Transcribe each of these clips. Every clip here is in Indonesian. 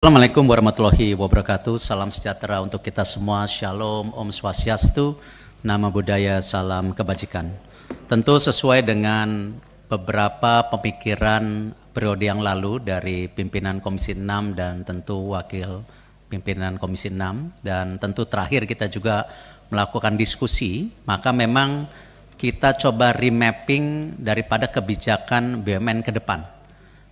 Assalamualaikum warahmatullahi wabarakatuh. Salam sejahtera untuk kita semua. Shalom, Om Swastiastu, Namo Buddhaya, salam kebajikan. Tentu sesuai dengan beberapa pemikiran periode yang lalu dari pimpinan Komisi 6 dan tentu wakil pimpinan Komisi 6, dan tentu terakhir kita juga melakukan diskusi, maka memang kita coba remapping daripada kebijakan BUMN ke depan.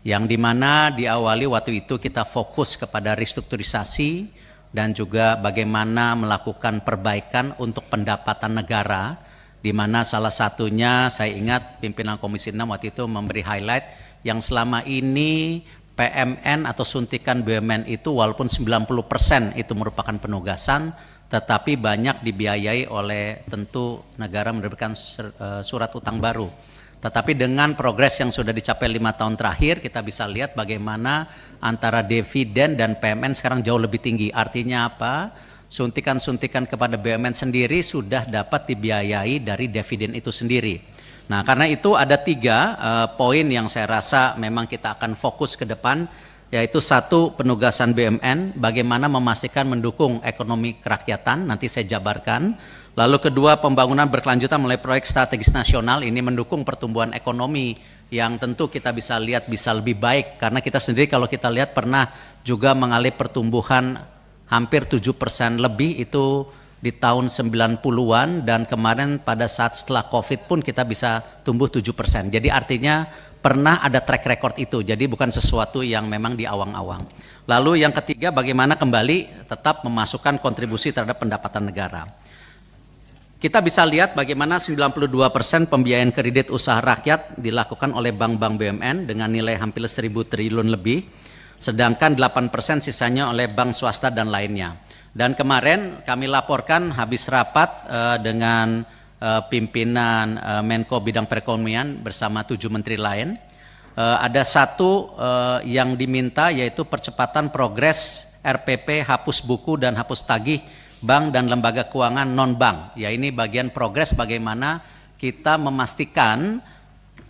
Yang dimana diawali waktu itu kita fokus kepada restrukturisasi dan juga bagaimana melakukan perbaikan untuk pendapatan negara, di mana salah satunya saya ingat pimpinan Komisi 6 waktu itu memberi highlight yang selama ini PMN atau suntikan BUMN itu walaupun 90% itu merupakan penugasan, tetapi banyak dibiayai oleh tentu negara menerbitkan surat utang baru. Tetapi dengan progres yang sudah dicapai 5 tahun terakhir, kita bisa lihat bagaimana antara dividen dan PMN sekarang jauh lebih tinggi. Artinya apa? Suntikan-suntikan kepada BUMN sendiri sudah dapat dibiayai dari dividen itu sendiri. Nah, karena itu ada 3 poin yang saya rasa memang kita akan fokus ke depan, yaitu 1, penugasan BUMN, bagaimana memastikan mendukung ekonomi kerakyatan, nanti saya jabarkan. Lalu kedua, pembangunan berkelanjutan melalui proyek strategis nasional, ini mendukung pertumbuhan ekonomi yang tentu kita bisa lihat bisa lebih baik, karena kita sendiri kalau kita lihat pernah juga mengalami pertumbuhan hampir 7% lebih itu di tahun 90-an, dan kemarin pada saat setelah COVID pun kita bisa tumbuh 7%. Jadi artinya pernah ada track record itu, jadi bukan sesuatu yang memang di awang-awang. Lalu yang ketiga, bagaimana kembali tetap memasukkan kontribusi terhadap pendapatan negara. Kita bisa lihat bagaimana 92% pembiayaan kredit usaha rakyat dilakukan oleh bank-bank BUMN dengan nilai hampir 1.000 triliun lebih, sedangkan 8% sisanya oleh bank swasta dan lainnya. Dan kemarin kami laporkan habis rapat dengan pimpinan Menko Bidang Perekonomian bersama 7 menteri lain, ada 1 yang diminta, yaitu percepatan progres RPP hapus buku dan hapus tagih bank dan lembaga keuangan non-bank. Ya, ini bagian progres bagaimana kita memastikan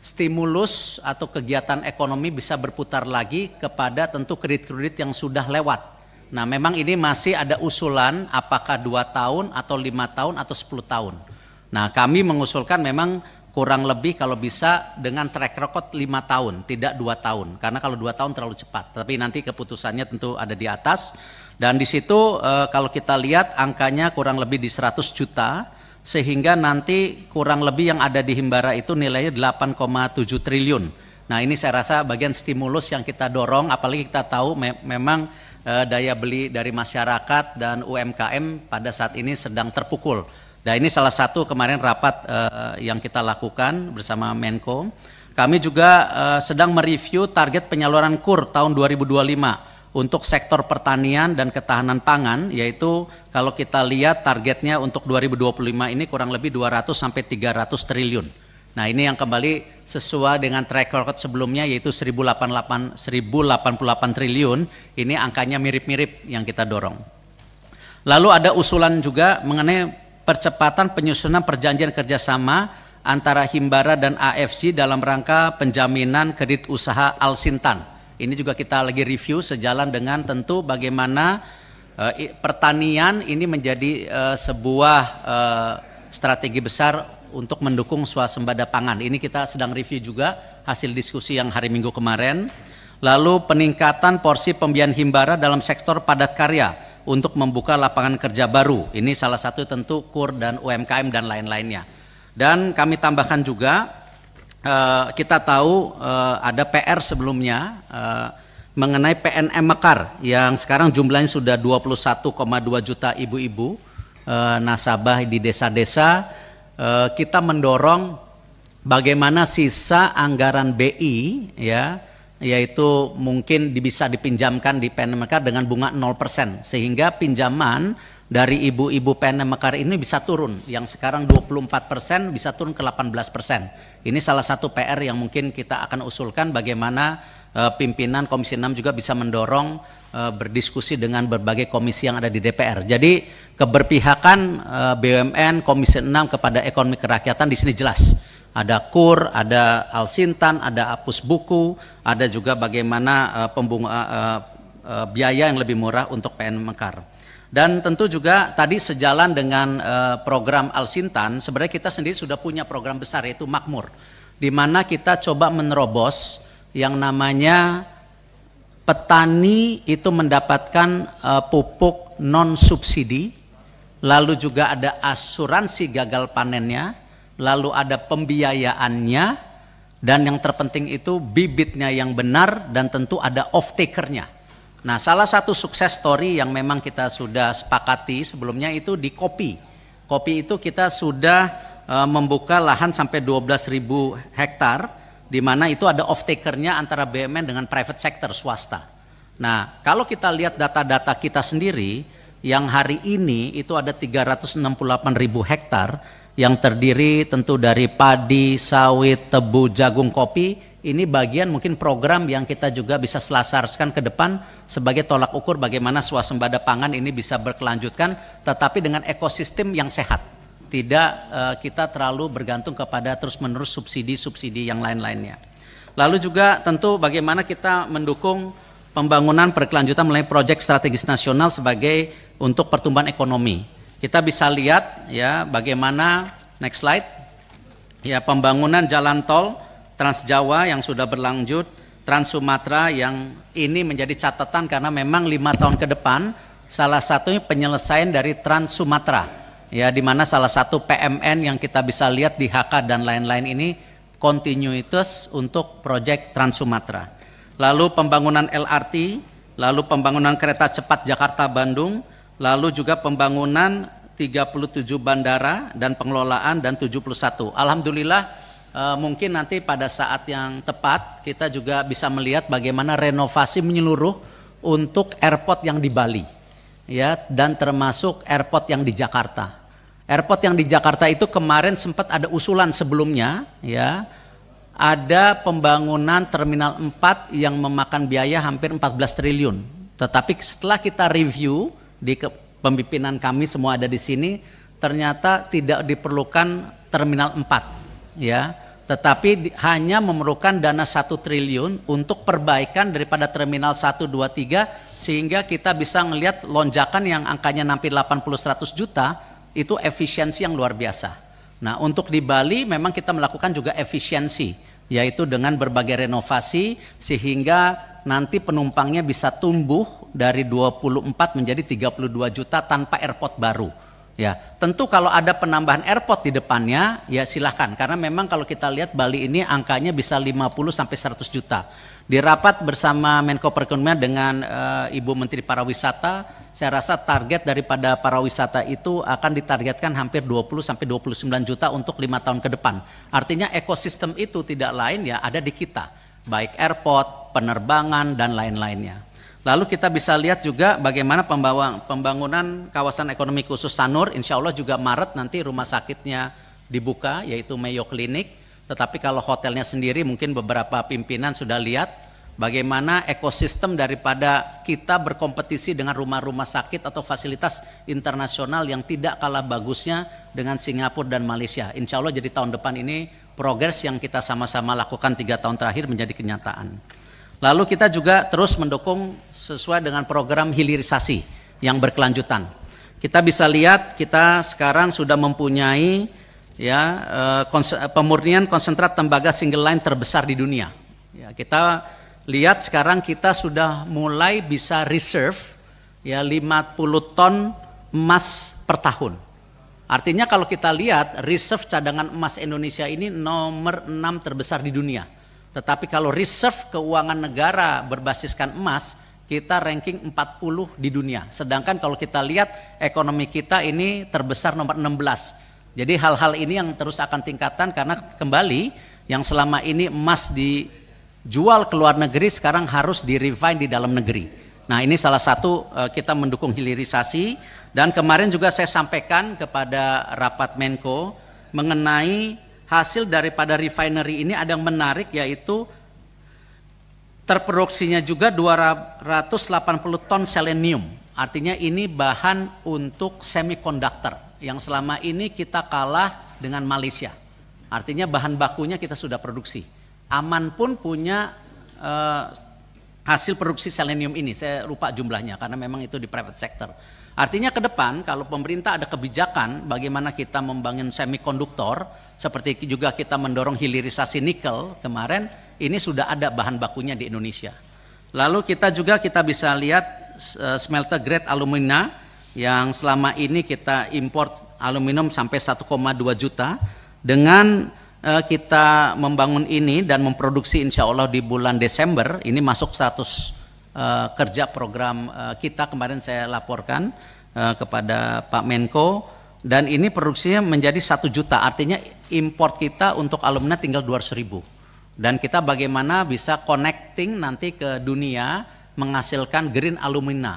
stimulus atau kegiatan ekonomi bisa berputar lagi kepada tentu kredit-kredit yang sudah lewat. Nah, memang ini masih ada usulan apakah 2 tahun atau 5 tahun atau 10 tahun. Nah, kami mengusulkan memang kurang lebih kalau bisa dengan track record 5 tahun, tidak 2 tahun. Karena kalau 2 tahun terlalu cepat, tapi nanti keputusannya tentu ada di atas. Dan di situ kalau kita lihat angkanya kurang lebih di 100 juta, sehingga nanti kurang lebih yang ada di Himbara itu nilainya 8,7 triliun. Nah, ini saya rasa bagian stimulus yang kita dorong, apalagi kita tahu memang daya beli dari masyarakat dan UMKM pada saat ini sedang terpukul. Nah, ini salah satu kemarin rapat yang kita lakukan bersama Menko. Kami juga sedang mereview target penyaluran KUR tahun 2025 untuk sektor pertanian dan ketahanan pangan, yaitu kalau kita lihat targetnya untuk 2025 ini kurang lebih 200 sampai 300 triliun. Nah, ini yang kembali sesuai dengan track record sebelumnya, yaitu 1088 triliun, ini angkanya mirip-mirip yang kita dorong. Lalu ada usulan juga mengenai percepatan penyusunan perjanjian kerjasama antara Himbara dan AFC dalam rangka penjaminan kredit usaha Alsintan. Ini juga kita lagi review sejalan dengan tentu bagaimana pertanian ini menjadi sebuah strategi besar untuk mendukung swasembada pangan. Ini kita sedang review juga hasil diskusi yang hari Minggu kemarin. Lalu peningkatan porsi pembiayaan Himbara dalam sektor padat karya untuk membuka lapangan kerja baru. Ini salah satu tentu KUR dan UMKM dan lain-lainnya. Dan kami tambahkan juga, kita tahu ada PR sebelumnya mengenai PNM Mekar yang sekarang jumlahnya sudah 21,2 juta ibu-ibu nasabah di desa-desa. Kita mendorong bagaimana sisa anggaran BI, ya, yaitu mungkin bisa dipinjamkan di PNM Mekar dengan bunga 0%, sehingga pinjaman dari ibu-ibu PNM Mekar ini bisa turun, yang sekarang 24% bisa turun ke 18%. Ini salah satu PR yang mungkin kita akan usulkan, bagaimana pimpinan Komisi 6 juga bisa mendorong berdiskusi dengan berbagai komisi yang ada di DPR. Jadi keberpihakan BUMN Komisi 6 kepada ekonomi kerakyatan di sini jelas. Ada KUR, ada Alsintan, ada hapus buku, ada juga bagaimana biaya yang lebih murah untuk PN Mekar. Dan tentu juga tadi sejalan dengan program Al-Sintan, sebenarnya kita sendiri sudah punya program besar yaitu Makmur, di mana kita coba menerobos yang namanya petani itu mendapatkan pupuk non subsidi, lalu juga ada asuransi gagal panennya, lalu ada pembiayaannya, dan yang terpenting itu bibitnya yang benar, dan tentu ada off-takernya. Nah, salah satu sukses story yang memang kita sudah sepakati sebelumnya itu di kopi. Kopi itu kita sudah membuka lahan sampai 12.000 hektar, di mana itu ada off-takernya antara BUMN dengan private sector, swasta. Nah, kalau kita lihat data-data kita sendiri, yang hari ini itu ada 368.000 hektar, yang terdiri tentu dari padi, sawit, tebu, jagung, kopi. Ini bagian mungkin program yang kita juga bisa selasarkan ke depan sebagai tolak ukur bagaimana swasembada pangan ini bisa berkelanjutan, tetapi dengan ekosistem yang sehat. Tidak kita terlalu bergantung kepada terus-menerus subsidi-subsidi yang lain-lainnya. Lalu juga tentu bagaimana kita mendukung pembangunan berkelanjutan melalui proyek strategis nasional sebagai untuk pertumbuhan ekonomi. Kita bisa lihat ya bagaimana, next slide, ya pembangunan jalan tol Trans Jawa yang sudah berlanjut, Trans Sumatera yang ini menjadi catatan karena memang 5 tahun ke depan salah satunya penyelesaian dari Trans Sumatera. Ya, di mana salah satu PMN yang kita bisa lihat di HK dan lain-lain ini kontinuitas untuk proyek Trans Sumatera. Lalu pembangunan LRT, lalu pembangunan kereta cepat Jakarta-Bandung, lalu juga pembangunan 37 bandara dan pengelolaan dan 71. Alhamdulillah mungkin nanti pada saat yang tepat kita juga bisa melihat bagaimana renovasi menyeluruh untuk airport yang di Bali. Ya, dan termasuk airport yang di Jakarta. Airport yang di Jakarta itu kemarin sempat ada usulan sebelumnya, ya, ada pembangunan Terminal 4 yang memakan biaya hampir 14 triliun. Tetapi setelah kita review di pemimpinan kami semua ada di sini, ternyata tidak diperlukan Terminal 4, ya, tetapi hanya memerlukan dana 1 triliun untuk perbaikan daripada Terminal 1, 2, 3, sehingga kita bisa melihat lonjakan yang angkanya hampir 80-100 juta, itu efisiensi yang luar biasa. Nah, untuk di Bali memang kita melakukan juga efisiensi, yaitu dengan berbagai renovasi, sehingga nanti penumpangnya bisa tumbuh dari 24 menjadi 32 juta tanpa airport baru. Ya, tentu kalau ada penambahan airport di depannya, ya silahkan. Karena memang kalau kita lihat Bali ini angkanya bisa 50 sampai 100 juta. Di rapat bersama Menko Perekonomian dengan Ibu Menteri Pariwisata, saya rasa target daripada pariwisata itu akan ditargetkan hampir 20 sampai 29 juta untuk 5 tahun ke depan. Artinya ekosistem itu tidak lain ya ada di kita, baik airport, penerbangan dan lain-lainnya. Lalu kita bisa lihat juga bagaimana pembangunan kawasan ekonomi khusus Sanur, insya Allah juga Maret nanti rumah sakitnya dibuka, yaitu Mayo Clinic. Tetapi kalau hotelnya sendiri mungkin beberapa pimpinan sudah lihat bagaimana ekosistem daripada kita berkompetisi dengan rumah-rumah sakit atau fasilitas internasional yang tidak kalah bagusnya dengan Singapura dan Malaysia. Insya Allah jadi tahun depan ini progres yang kita sama-sama lakukan 3 tahun terakhir menjadi kenyataan. Lalu kita juga terus mendukung sesuai dengan program hilirisasi yang berkelanjutan. Kita bisa lihat kita sekarang sudah mempunyai ya pemurnian konsentrat tembaga single line terbesar di dunia. Ya, kita lihat sekarang kita sudah mulai bisa reserve ya 50 ton emas per tahun. Artinya kalau kita lihat reserve cadangan emas Indonesia ini nomor 6 terbesar di dunia. Tetapi kalau reserve keuangan negara berbasiskan emas, kita ranking 40 di dunia. Sedangkan kalau kita lihat ekonomi kita ini terbesar nomor 16. Jadi hal-hal ini yang terus akan tingkatkan karena kembali yang selama ini emas dijual ke luar negeri sekarang harus di-refine di dalam negeri. Nah, ini salah satu kita mendukung hilirisasi, dan kemarin juga saya sampaikan kepada rapat Menko mengenai hasil daripada refinery ini ada yang menarik, yaitu terproduksinya juga 280 ton selenium. Artinya ini bahan untuk semikonduktor yang selama ini kita kalah dengan Malaysia. Artinya bahan bakunya kita sudah produksi. Aman pun punya hasil produksi selenium ini. Saya lupa jumlahnya karena memang itu di private sector. Artinya ke depan kalau pemerintah ada kebijakan bagaimana kita membangun semikonduktor, seperti juga kita mendorong hilirisasi nikel kemarin, ini sudah ada bahan bakunya di Indonesia. Lalu kita bisa lihat smelter grade alumina yang selama ini kita import aluminium sampai 1,2 juta. Dengan kita membangun ini dan memproduksi insya Allah di bulan Desember, ini masuk 100 kerja program kita, kemarin saya laporkan kepada Pak Menko, dan ini produksinya menjadi 1 juta, artinya import kita untuk alumina tinggal 200.000, dan kita bagaimana bisa connecting nanti ke dunia menghasilkan green alumina,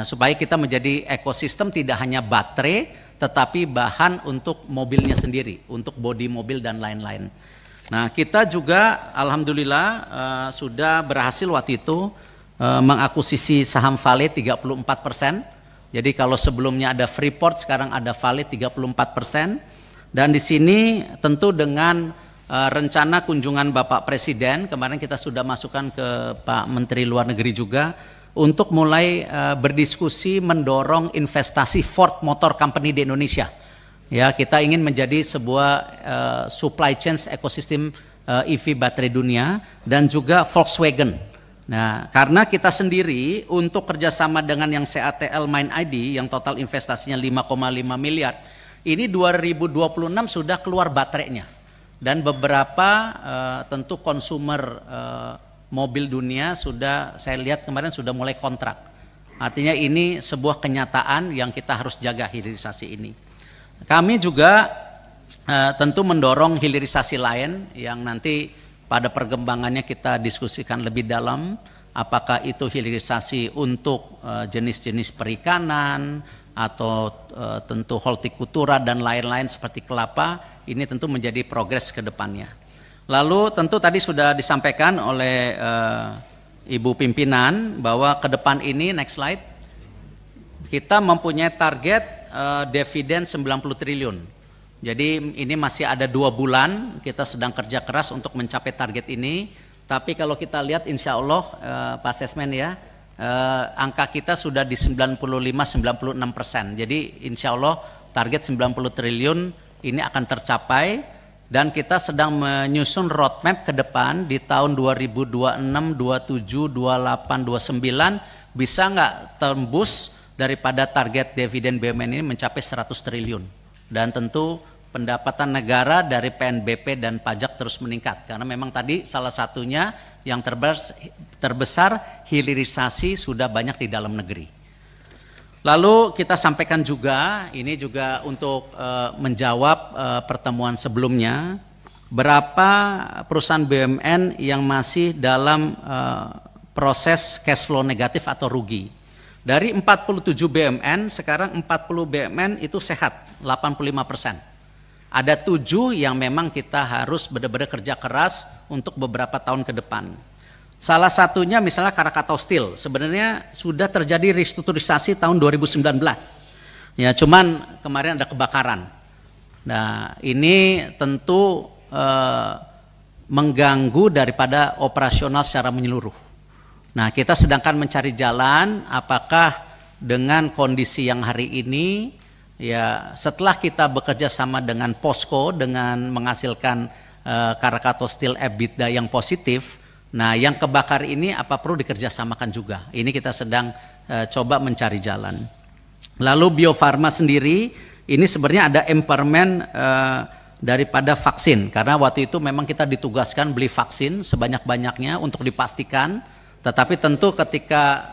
supaya kita menjadi ekosistem tidak hanya baterai tetapi bahan untuk mobilnya sendiri, untuk bodi mobil dan lain-lain. Nah, kita juga alhamdulillah sudah berhasil waktu itu mengakuisisi saham Vale 34%. Jadi kalau sebelumnya ada Freeport, sekarang ada Vale 34%. Dan di sini tentu dengan rencana kunjungan Bapak Presiden, kemarin kita sudah masukkan ke Pak Menteri Luar Negeri juga, untuk mulai berdiskusi mendorong investasi Ford Motor Company di Indonesia. Ya, kita ingin menjadi sebuah supply chain ekosistem EV baterai dunia, dan juga Volkswagen. Nah, karena kita sendiri untuk kerjasama dengan yang CATL Mind ID yang total investasinya 5,5 miliar, ini 2026 sudah keluar baterainya, dan beberapa tentu konsumer mobil dunia sudah saya lihat kemarin sudah mulai kontrak. Artinya ini sebuah kenyataan yang kita harus jaga hilirisasi ini. Kami juga tentu mendorong hilirisasi lain yang nanti pada perkembangannya kita diskusikan lebih dalam, apakah itu hilirisasi untuk jenis-jenis perikanan atau tentu hortikultura dan lain-lain seperti kelapa, ini tentu menjadi progres ke depannya. Lalu tentu tadi sudah disampaikan oleh Ibu Pimpinan bahwa ke depan ini, next slide, kita mempunyai target dividen 90 triliun. Jadi ini masih ada 2 bulan, kita sedang kerja keras untuk mencapai target ini. Tapi kalau kita lihat insya Allah Pak Sesmen ya, angka kita sudah di 95-96%. Jadi insya Allah target 90 triliun ini akan tercapai. Dan kita sedang menyusun roadmap ke depan di tahun 2026, 27, 28, 29 bisa nggak tembus daripada target dividen BUMN ini mencapai 100 triliun. Dan tentu pendapatan negara dari PNBP dan pajak terus meningkat. Karena memang tadi salah satunya yang terbesar hilirisasi sudah banyak di dalam negeri. Lalu kita sampaikan juga, ini juga untuk menjawab pertemuan sebelumnya, berapa perusahaan BUMN yang masih dalam proses cash flow negatif atau rugi. Dari 47 BUMN, sekarang 40 BUMN itu sehat, 85%. Ada 7 yang memang kita harus benar-benar kerja keras untuk beberapa tahun ke depan. Salah satunya misalnya Krakatau Steel, sebenarnya sudah terjadi restrukturisasi tahun 2019. Ya, cuman kemarin ada kebakaran. Nah, ini tentu mengganggu daripada operasional secara menyeluruh. Nah, kita sedangkan mencari jalan apakah dengan kondisi yang hari ini, ya setelah kita bekerja sama dengan POSCO dengan menghasilkan Krakatau Steel EBITDA yang positif. Nah, yang kebakar ini apa perlu dikerjasamakan juga? Ini kita sedang coba mencari jalan. Lalu Bio Farma sendiri, ini sebenarnya ada impairment daripada vaksin. Karena waktu itu memang kita ditugaskan beli vaksin sebanyak-banyaknya untuk dipastikan. Tetapi tentu ketika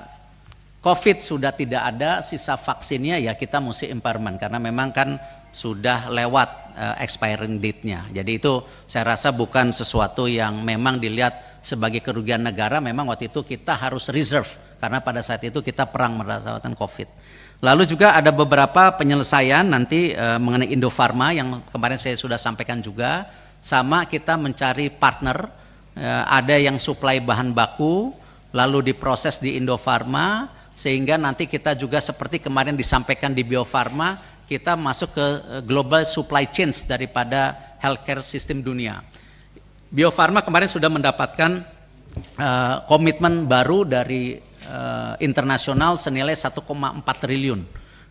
COVID sudah tidak ada, sisa vaksinnya ya kita mesti impairment. Karena memang kan sudah lewat expiring date-nya. Jadi itu saya rasa bukan sesuatu yang memang dilihat sebagai kerugian negara, memang waktu itu kita harus reserve karena pada saat itu kita perang melawan COVID. Lalu juga ada beberapa penyelesaian nanti mengenai Indofarma yang kemarin saya sudah sampaikan juga, sama kita mencari partner, ada yang suplai bahan baku lalu diproses di Indofarma, sehingga nanti kita juga seperti kemarin disampaikan di Bio Farma, kita masuk ke global supply chains daripada healthcare sistem dunia. Bio Farma kemarin sudah mendapatkan komitmen baru dari internasional senilai 1,4 triliun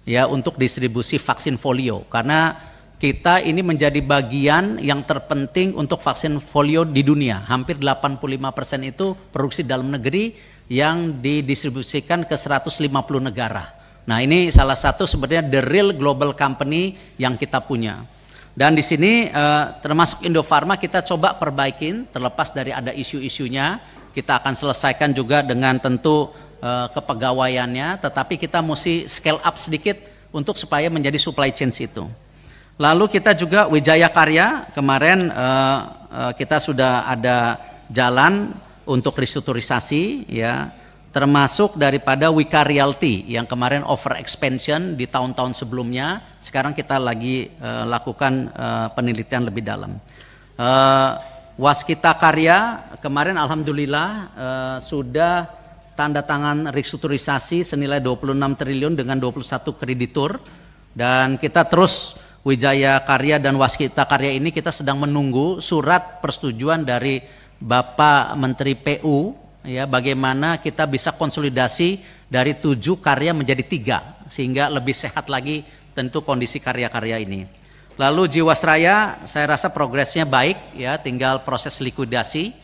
ya untuk distribusi vaksin polio, karena kita ini menjadi bagian yang terpenting untuk vaksin polio di dunia. Hampir 85% itu produksi dalam negeri yang didistribusikan ke 150 negara. Nah, ini salah satu sebenarnya the real global company yang kita punya. Dan di sini termasuk Indofarma kita coba perbaikin, terlepas dari ada isu-isunya, kita akan selesaikan juga dengan tentu kepegawaiannya, tetapi kita mesti scale up sedikit untuk supaya menjadi supply chain itu. Lalu kita juga Wijaya Karya, kemarin kita sudah ada jalan untuk restrukturisasi ya, termasuk daripada Wika Realty yang kemarin over expansion di tahun-tahun sebelumnya. Sekarang kita lagi lakukan penelitian lebih dalam. Waskita Karya kemarin alhamdulillah sudah tanda tangan restrukturisasi senilai 26 triliun dengan 21 kreditur, dan kita terus Wijaya Karya dan Waskita Karya ini kita sedang menunggu surat persetujuan dari Bapak Menteri PU ya, bagaimana kita bisa konsolidasi dari 7 karya menjadi 3 sehingga lebih sehat lagi tentu kondisi karya-karya ini. Lalu Jiwasraya saya rasa progresnya baik ya, tinggal proses likuidasi.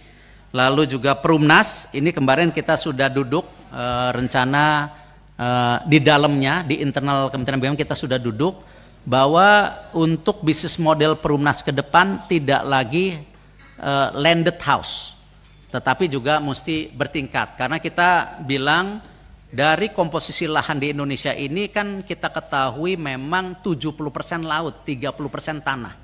Lalu juga Perumnas ini kemarin kita sudah duduk rencana di dalamnya di internal Kementerian BUMN kita sudah duduk bahwa untuk bisnis model Perumnas ke depan tidak lagi landed house, tetapi juga mesti bertingkat, karena kita bilang dari komposisi lahan di Indonesia ini kan kita ketahui memang 70% laut, 30% tanah.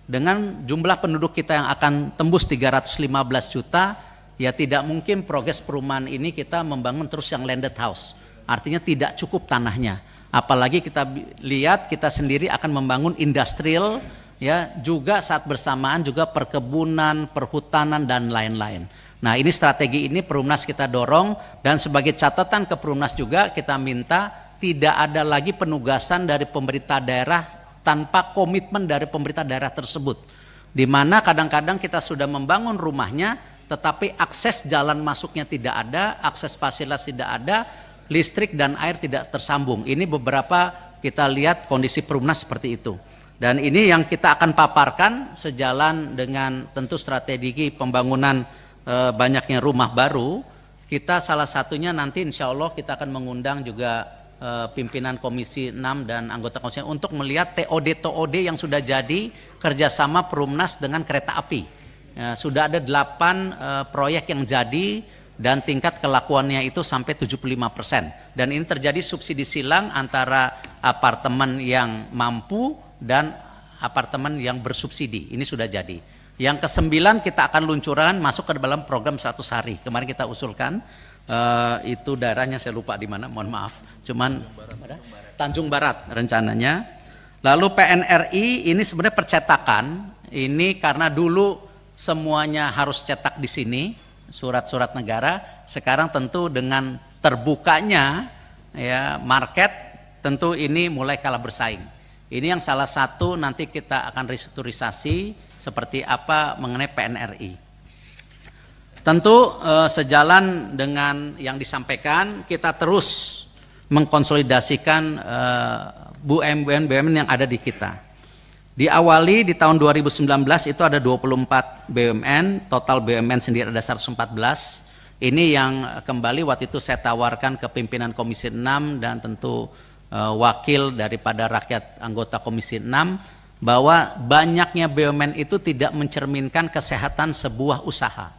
Dengan jumlah penduduk kita yang akan tembus 315 juta, ya tidak mungkin progres perumahan ini kita membangun terus yang landed house. Artinya tidak cukup tanahnya. Apalagi kita lihat kita sendiri akan membangun industrial ya, juga saat bersamaan juga perkebunan, perhutanan dan lain-lain. Nah, ini strategi ini Perumnas kita dorong, dan sebagai catatan ke Perumnas juga kita minta tidak ada lagi penugasan dari pemerintah daerah tanpa komitmen dari pemerintah daerah tersebut. Di mana kadang-kadang kita sudah membangun rumahnya tetapi akses jalan masuknya tidak ada, akses fasilitas tidak ada, listrik dan air tidak tersambung. Ini beberapa kita lihat kondisi Perumnas seperti itu. Dan ini yang kita akan paparkan sejalan dengan tentu strategi pembangunan banyaknya rumah baru. Kita salah satunya nanti insya Allah kita akan mengundang juga pimpinan Komisi 6 dan anggota Komisi untuk melihat TOD-TOD yang sudah jadi kerjasama Perumnas dengan kereta api. Sudah ada 8 proyek yang jadi dan tingkat kelakuannya itu sampai 75%. Dan ini terjadi subsidi silang antara apartemen yang mampu dan apartemen yang bersubsidi. Ini sudah jadi. Yang ke-9 kita akan luncuran masuk ke dalam program 100 hari. Kemarin kita usulkan itu daerahnya saya lupa di mana, mohon maaf. Cuman Tanjung Barat rencananya. Lalu PNRI ini sebenarnya percetakan. Ini karena dulu semuanya harus cetak di sini, surat-surat negara. Sekarang tentu dengan terbukanya ya market, tentu ini mulai kalah bersaing. Ini yang salah satu nanti kita akan restrukturisasi seperti apa mengenai PNRI. Tentu sejalan dengan yang disampaikan, kita terus mengkonsolidasikan BUMN yang ada di kita. Diawali di tahun 2019 itu ada 24 BUMN, total BUMN sendiri ada 114. Ini yang kembali waktu itu saya tawarkan ke pimpinan Komisi 6 dan tentu wakil daripada rakyat anggota Komisi 6, bahwa banyaknya BUMN itu tidak mencerminkan kesehatan sebuah usaha.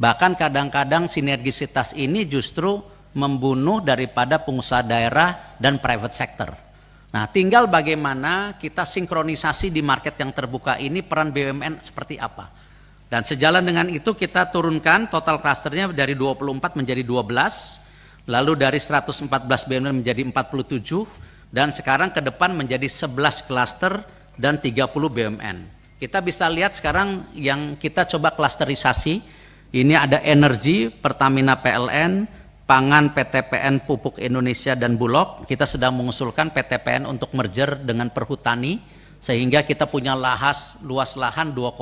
Bahkan kadang-kadang sinergisitas ini justru membunuh daripada pengusaha daerah dan private sector. Nah, tinggal bagaimana kita sinkronisasi di market yang terbuka ini peran BUMN seperti apa. Dan sejalan dengan itu kita turunkan total klasternya dari 24 menjadi 12, lalu dari 114 BUMN menjadi 47, dan sekarang ke depan menjadi 11 klaster dan 30 BUMN. Kita bisa lihat sekarang yang kita coba klasterisasi, ini ada energi, Pertamina PLN, pangan PTPN Pupuk Indonesia dan Bulog. Kita sedang mengusulkan PTPN untuk merger dengan Perhutani sehingga kita punya luas lahan 2,2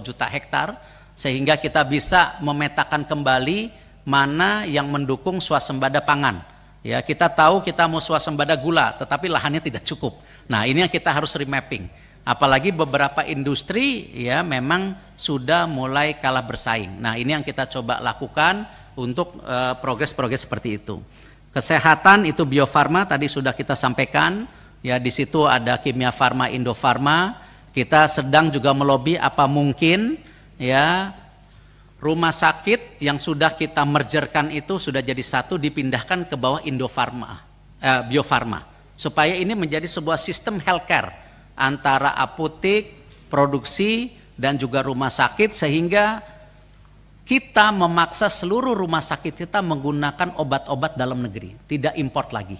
juta hektar sehingga kita bisa memetakan kembali mana yang mendukung swasembada pangan. Ya, kita tahu kita mau swasembada gula, tetapi lahannya tidak cukup. Nah, ini yang kita harus remapping. Apalagi beberapa industri ya memang sudah mulai kalah bersaing. Nah, ini yang kita coba lakukan untuk progres-progres seperti itu. Kesehatan itu Bio Farma tadi sudah kita sampaikan, ya di situ ada Kimia Farma, Indofarma. Kita sedang juga melobi apa mungkin ya rumah sakit yang sudah kita mergerkan itu sudah jadi satu dipindahkan ke bawah Indofarma, Bio Farma, supaya ini menjadi sebuah sistem healthcare antara apotek, produksi dan juga rumah sakit, sehingga kita memaksa seluruh rumah sakit kita menggunakan obat-obat dalam negeri, tidak import lagi.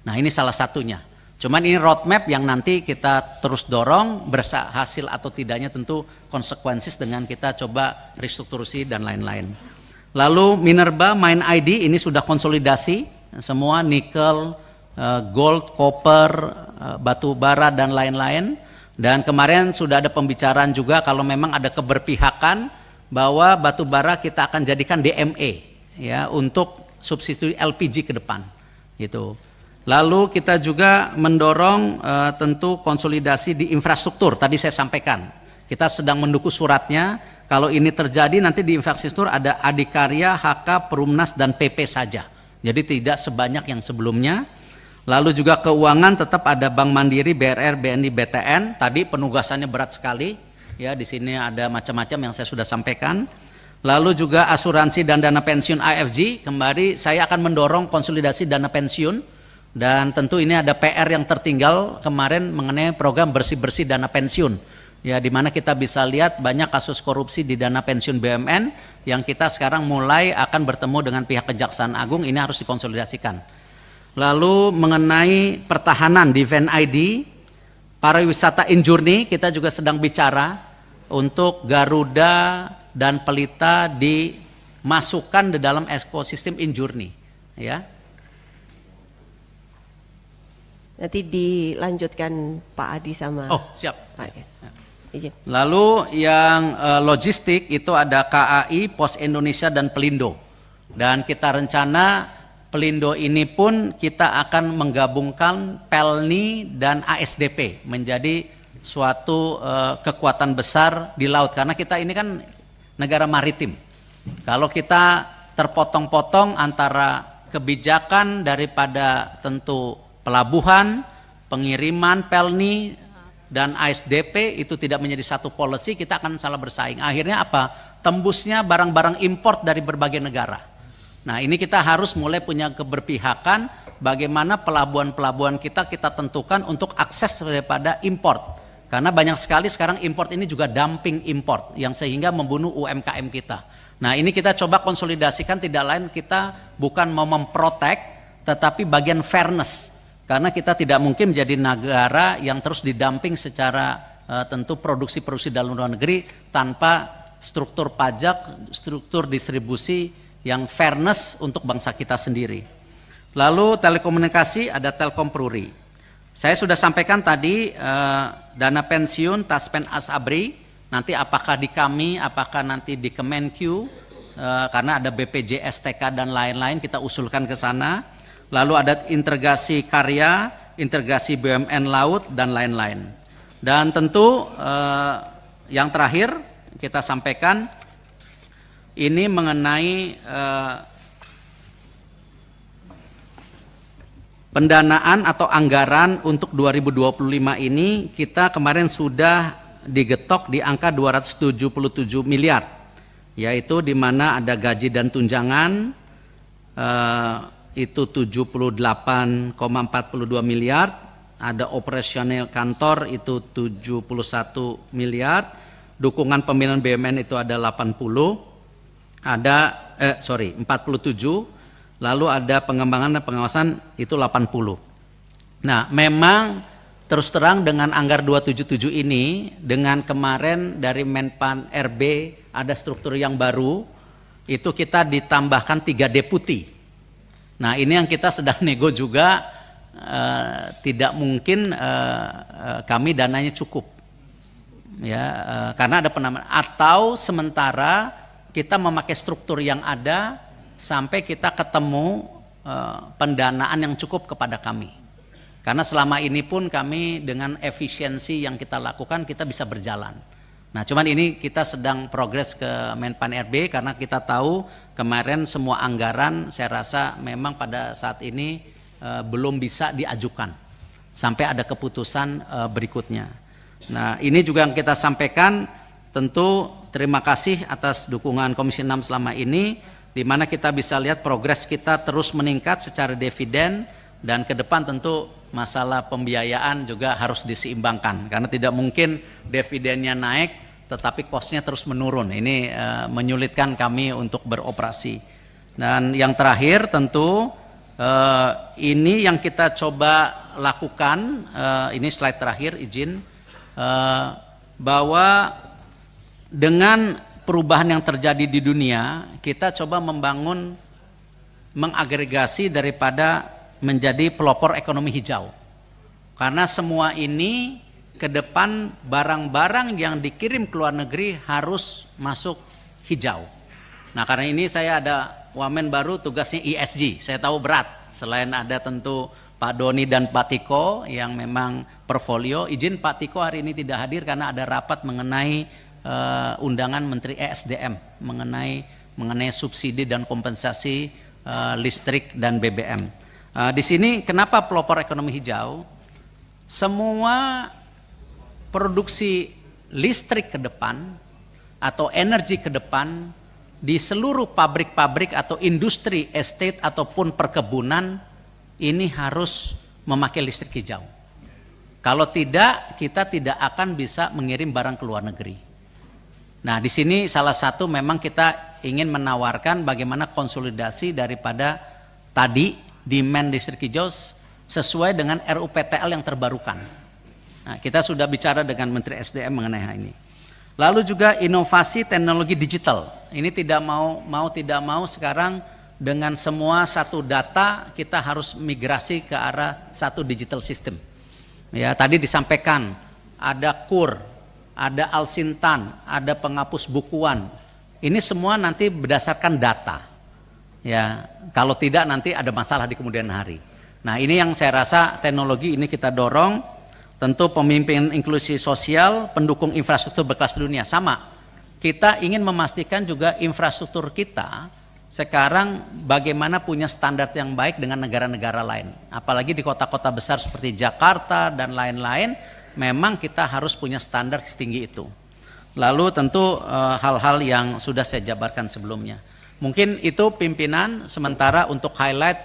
Nah, ini salah satunya. Cuman ini roadmap yang nanti kita terus dorong, berhasil atau tidaknya tentu konsekuensi dengan kita coba restrukturasi dan lain-lain. Lalu Minerba, Mine ID ini sudah konsolidasi, semua nikel, gold, copper, batu bara dan lain-lain. Dan kemarin sudah ada pembicaraan juga kalau memang ada keberpihakan bahwa batu bara kita akan jadikan DME ya untuk substitusi LPG ke depan gitu. Lalu kita juga mendorong tentu konsolidasi di infrastruktur. Tadi saya sampaikan kita sedang mendukung suratnya. Kalau ini terjadi nanti di infrastruktur ada Adikarya, HK, Perumnas dan PP saja. Jadi tidak sebanyak yang sebelumnya. Lalu juga keuangan tetap ada Bank Mandiri, BRR, BNI, BTN. Tadi penugasannya berat sekali. Ya, di sini ada macam-macam yang saya sudah sampaikan. Lalu juga asuransi dan dana pensiun AFG, kembali saya akan mendorong konsolidasi dana pensiun, dan tentu ini ada PR yang tertinggal kemarin mengenai program bersih-bersih dana pensiun. Ya, di mana kita bisa lihat banyak kasus korupsi di dana pensiun BUMN yang kita sekarang mulai akan bertemu dengan pihak Kejaksaan Agung, ini harus dikonsolidasikan. Lalu mengenai pertahanan Defense ID, pariwisata Injourney kita juga sedang bicara untuk Garuda dan Pelita dimasukkan di dalam ekosistem Injourney ya. Nanti dilanjutkan Pak Adi sama siap Pak. Izin. Lalu yang logistik itu ada KAI, Pos Indonesia dan Pelindo, dan kita rencana Pelindo ini pun kita akan menggabungkan Pelni dan ASDP menjadi suatu kekuatan besar di laut, karena kita ini kan negara maritim. Kalau kita terpotong-potong antara kebijakan daripada tentu pelabuhan, pengiriman Pelni dan ASDP itu tidak menjadi satu policy, kita akan salah bersaing. Akhirnya apa? Tembusnya barang-barang import dari berbagai negara. Nah, ini kita harus mulai punya keberpihakan bagaimana pelabuhan-pelabuhan kita tentukan untuk akses daripada import. Karena banyak sekali sekarang import ini juga dumping import yang sehingga membunuh UMKM kita. Nah, ini kita coba konsolidasikan, tidak lain kita bukan mau memprotek tetapi bagian fairness. Karena kita tidak mungkin menjadi negara yang terus didumping secara tentu produksi-produksi dalam luar negeri tanpa struktur pajak, struktur distribusi yang fairness untuk bangsa kita sendiri. Lalu telekomunikasi ada Telkom Pruri. Saya sudah sampaikan tadi dana pensiun Taspen Asabri, nanti apakah di kami, apakah nanti di Kemenq, karena ada BPJS, TK dan lain-lain, kita usulkan ke sana. Lalu ada integrasi karya, integrasi BUMN laut dan lain-lain. Dan tentu yang terakhir kita sampaikan ini mengenai pendanaan atau anggaran untuk 2025 ini kita kemarin sudah digetok di angka 277 miliar, yaitu di mana ada gaji dan tunjangan itu 78,42 miliar, ada operasional kantor itu 71 miliar, dukungan pembinaan BUMN itu ada 47, lalu ada pengembangan dan pengawasan itu 80. Nah, memang terus terang dengan anggar 277 ini, dengan kemarin dari Menpan RB ada struktur yang baru, itu kita ditambahkan 3 deputi. Nah, ini yang kita sedang nego juga, tidak mungkin kami dananya cukup. ya, karena ada penambahan, atau sementara kita memakai struktur yang ada sampai kita ketemu pendanaan yang cukup kepada kami. Karena selama ini pun kami dengan efisiensi yang kita lakukan kita bisa berjalan. Nah, cuman ini kita sedang progres ke Menpan RB karena kita tahu kemarin semua anggaran saya rasa memang pada saat ini belum bisa diajukan sampai ada keputusan berikutnya. Nah, ini juga yang kita sampaikan, tentu terima kasih atas dukungan Komisi 6 selama ini, di mana kita bisa lihat progres kita terus meningkat secara dividen, dan ke depan tentu masalah pembiayaan juga harus diseimbangkan karena tidak mungkin dividennya naik tetapi kosnya terus menurun. Ini menyulitkan kami untuk beroperasi. Dan yang terakhir tentu ini yang kita coba lakukan, ini slide terakhir izin, bahwa dengan perubahan yang terjadi di dunia kita coba membangun, mengagregasi daripada menjadi pelopor ekonomi hijau. Karena semua ini ke depan barang-barang yang dikirim ke luar negeri harus masuk hijau. Nah, karena ini saya ada wamen baru tugasnya ESG. Saya tahu berat, selain ada tentu Pak Doni dan Pak Tiko yang memang portfolio. Izin Pak Tiko hari ini tidak hadir karena ada rapat mengenai undangan Menteri ESDM mengenai subsidi dan kompensasi listrik dan BBM. Di sini kenapa pelopor ekonomi hijau? Semua produksi listrik ke depan atau energi ke depan di seluruh pabrik-pabrik atau industri estate ataupun perkebunan ini harus memakai listrik hijau. Kalau tidak, kita tidak akan bisa mengirim barang ke luar negeri. Nah, di sini salah satu memang kita ingin menawarkan bagaimana konsolidasi daripada tadi demand listrik hijau sesuai dengan RUPTL yang terbarukan. Nah, kita sudah bicara dengan Menteri SDM mengenai hal ini. Lalu juga inovasi teknologi digital. Ini tidak mau sekarang dengan semua satu data kita harus migrasi ke arah satu digital system. Ya, tadi disampaikan ada KUR, ada Alsintan, ada penghapus bukuan. Ini semua nanti berdasarkan data. Ya, kalau tidak nanti ada masalah di kemudian hari. Nah, ini yang saya rasa teknologi ini kita dorong. Tentu pemimpin inklusi sosial, pendukung infrastruktur berkelas dunia sama. Kita ingin memastikan juga infrastruktur kita sekarang bagaimana punya standar yang baik dengan negara-negara lain. Apalagi di kota-kota besar seperti Jakarta dan lain-lain, memang kita harus punya standar setinggi itu. Lalu tentu hal-hal yang sudah saya jabarkan sebelumnya. Mungkin itu pimpinan, sementara untuk highlight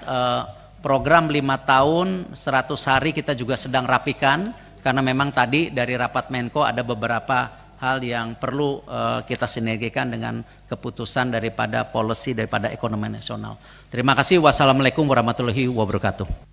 program 5 tahun 100 hari kita juga sedang rapikan karena memang tadi dari rapat Menko ada beberapa hal yang perlu kita sinergikan dengan keputusan daripada policy daripada ekonomi nasional. Terima kasih. Wassalamualaikum warahmatullahi wabarakatuh.